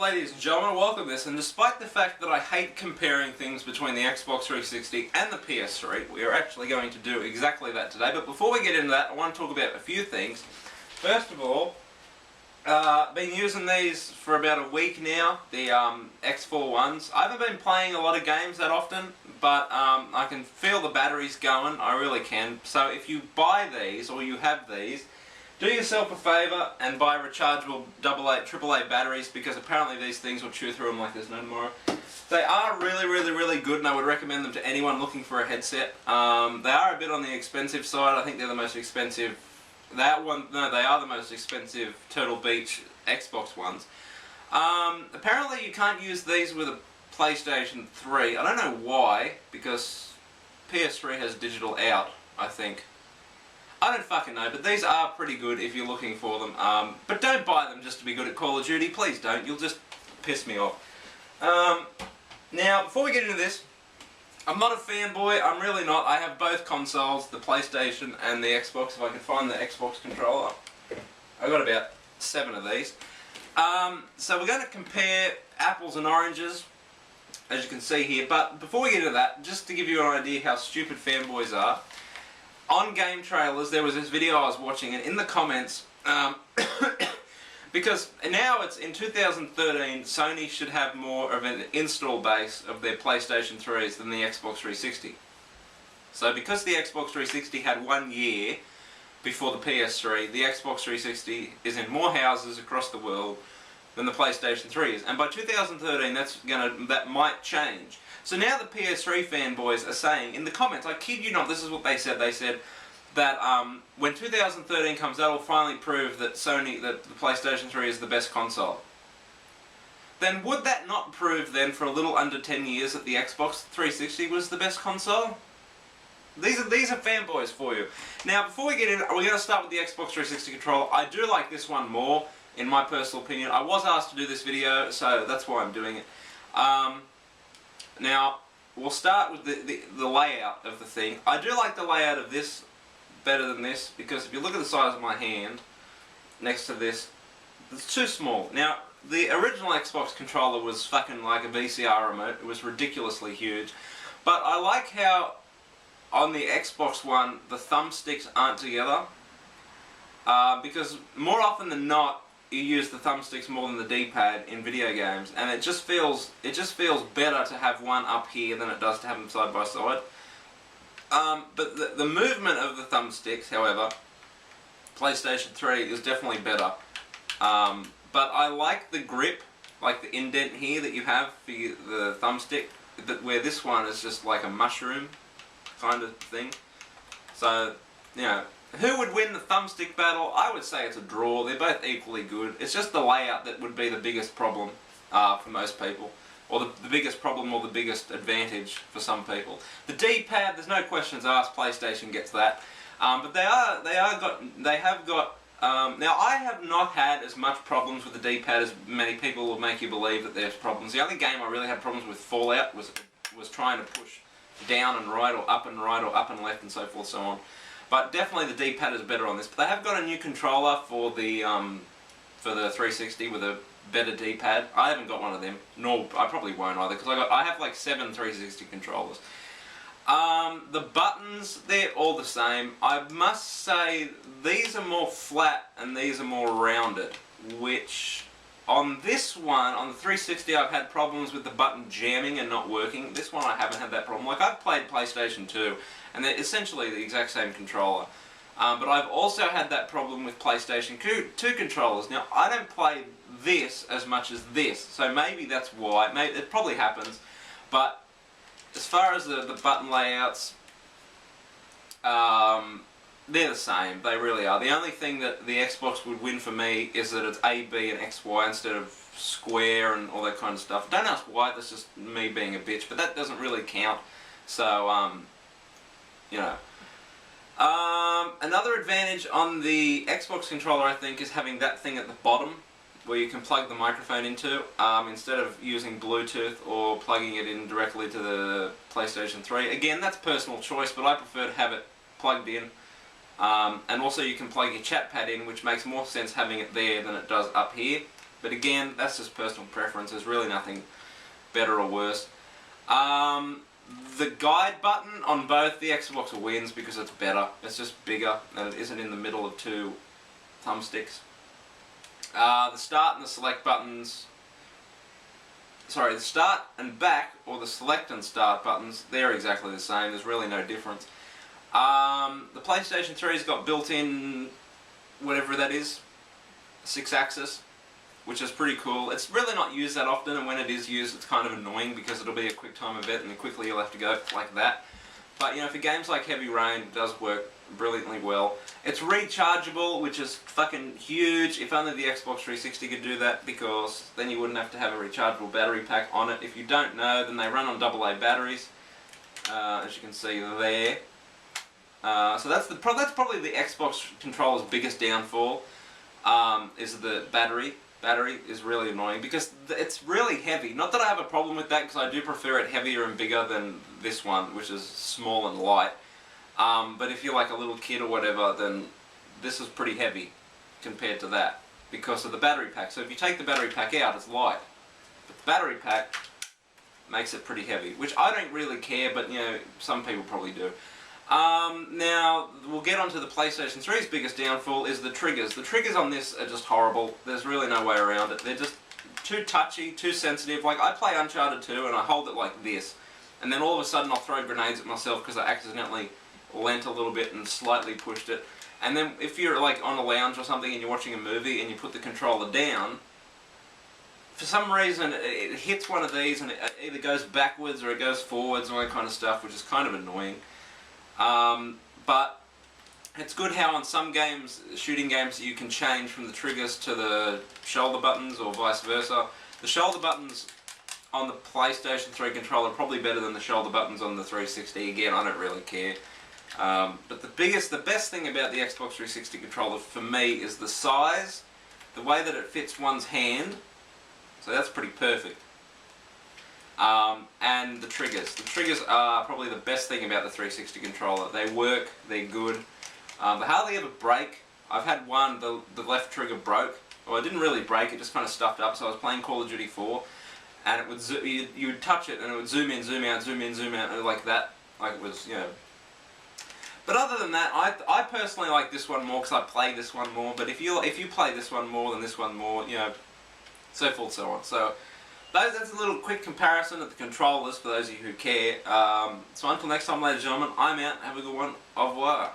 ladies and gentlemen, welcome to this, and despite the fact that I hate comparing things between the Xbox 360 and the PS3, we are actually going to do exactly that today. But before we get into that, I want to talk about a few things. First of all, been using these for about a week now, the X4 ones. I haven't been playing a lot of games that often, but I can feel the batteries going, I really can. So if you buy these, or you have these, do yourself a favour and buy rechargeable AAA batteries, because apparently these things will chew through them like there's no tomorrow. They are really good, and I would recommend them to anyone looking for a headset. They are a bit on the expensive side. I think they're the most expensive. They are the most expensive Turtle Beach Xbox ones. Apparently you can't use these with a PlayStation 3. I don't know why, because PS3 has digital out, I think. I don't fucking know, but these are pretty good if you're looking for them. But don't buy them just to be good at Call of Duty. Please don't. You'll just piss me off. Now, before we get into this, I'm not a fanboy. I'm really not. I have both consoles, the PlayStation and the Xbox. If I can find the Xbox controller. I've got about 7 of these. So we're going to compare apples and oranges, as you can see here. But before we get into that, just to give you an idea how stupid fanboys are, on game trailers, there was this video I was watching, and in the comments, because now it's in 2013, Sony should have more of an install base of their PlayStation 3s than the Xbox 360. So because the Xbox 360 had 1 year before the PS3, the Xbox 360 is in more houses across the world than the PlayStation 3 is. And by 2013, that might change. So now the PS3 fanboys are saying, in the comments, I kid you not, this is what they said. They said that when 2013 comes, that'll finally prove that the PlayStation 3 is the best console. Then would that not prove then for a little under 10 years that the Xbox 360 was the best console? These are fanboys for you. Now before we get in, we're going to start with the Xbox 360 controller. I do like this one more, in my personal opinion. I was asked to do this video, so that's why I'm doing it. Now, we'll start with the layout of the thing. I do like the layout of this better than this, because if you look at the size of my hand next to this, it's too small. Now, the original Xbox controller was fucking like a VCR remote. It was ridiculously huge. But I like how on the Xbox One, the thumbsticks aren't together. Because more often than not, you use the thumbsticks more than the D-pad in video games, and it just feels better to have one up here than it does to have them side by side. But the movement of the thumbsticks, however, PlayStation 3 is definitely better. But I like the grip, like the indent here that you have for the thumbstick, where this one is just like a mushroom kind of thing. So, you know, who would win the thumbstick battle? I would say it's a draw. They're both equally good. It's just the layout that would be the biggest problem for most people. Or the biggest problem or the biggest advantage for some people. The D-pad, there's no questions asked, PlayStation gets that. But they have got, now I have not had as much problems with the D-pad as many people will make you believe that there's problems. The only game I really had problems with Fallout was trying to push down and right, or up and right, or up and left, and so forth, so on. But definitely the D-pad is better on this. But they have got a new controller for the 360 with a better D-pad. I haven't got one of them, nor I probably won't either, because I have like 7 360 controllers. The buttons, they're all the same. I must say these are more flat and these are more rounded, which on this one, on the 360, I've had problems with the button jamming and not working. This one I haven't had that problem. Like, I've played PlayStation 2, and they're essentially the exact same controller. But I've also had that problem with PlayStation 2 controllers. Now, I don't play this as much as this, so maybe that's why. Maybe it probably happens. But as far as the button layouts, they're the same. They really are. The only thing that the Xbox would win for me is that it's A, B, and X, Y instead of square and all that kind of stuff. Don't ask why. That's just me being a bitch. But that doesn't really count. So, you know. Another advantage on the Xbox controller, I think, is having that thing at the bottom where you can plug the microphone into, instead of using Bluetooth or plugging it in directly to the PlayStation 3. Again, that's personal choice, but I prefer to have it plugged in. And also you can plug your chat pad in, which makes more sense having it there than it does up here. But again, that's just personal preference. There's really nothing better or worse. The guide button on both the Xbox wins because it's better. It's just bigger and it isn't in the middle of two thumbsticks. The start and the select buttons, sorry, the start and back, or the select and start buttons, they're exactly the same. There's really no difference. The PlayStation 3's got built-in, whatever that is, 6-axis, which is pretty cool. It's really not used that often, and when it is used, it's kind of annoying because it'll be a quick time event and then quickly you'll have to go like that. But for games like Heavy Rain, it does work brilliantly well. It's rechargeable, which is fucking huge. If only the Xbox 360 could do that, because then you wouldn't have to have a rechargeable battery pack on it. If you don't know, then they run on AA batteries, as you can see there. So that's probably the Xbox controller's biggest downfall, is the battery. Battery is really annoying because it's really heavy. Not that I have a problem with that, because I do prefer it heavier and bigger than this one, which is small and light. But if you're like a little kid or whatever, then this is pretty heavy compared to that because of the battery pack. So if you take the battery pack out, it's light. But the battery pack makes it pretty heavy, which I don't really care, but some people probably do. Now, we'll get on to the PlayStation 3's biggest downfall is the triggers. The triggers on this are just horrible. There's really no way around it. They're just too touchy, too sensitive. Like, I play Uncharted 2 and I hold it like this, and then all of a sudden I'll throw grenades at myself because I accidentally leant a little bit and slightly pushed it. And then if you're like on a lounge or something and you're watching a movie and you put the controller down, for some reason it hits one of these and it either goes backwards or it goes forwards and all that kind of stuff, which is kind of annoying. But it's good how on some games, shooting games, you can change from the triggers to the shoulder buttons or vice versa. The shoulder buttons on the PlayStation 3 controller are probably better than the shoulder buttons on the 360. Again, I don't really care. But the best thing about the Xbox 360 controller for me is the size, the way that it fits one's hand. So that's pretty perfect. And the triggers. The triggers are probably the best thing about the 360 controller. They work, they're good. They hardly ever break. I've had one, the left trigger broke. Well, it didn't really break, it just kind of stuffed up. So I was playing Call of Duty 4, and it would you would touch it, and it would zoom in, zoom out, zoom in, zoom out, like that. Like it was, But other than that, I personally like this one more because I play this one more. But if you play this one more than this one more, so forth, so on. So that's a little quick comparison of the controllers for those of you who care. So until next time, ladies and gentlemen, I'm out. Have a good one. Au revoir.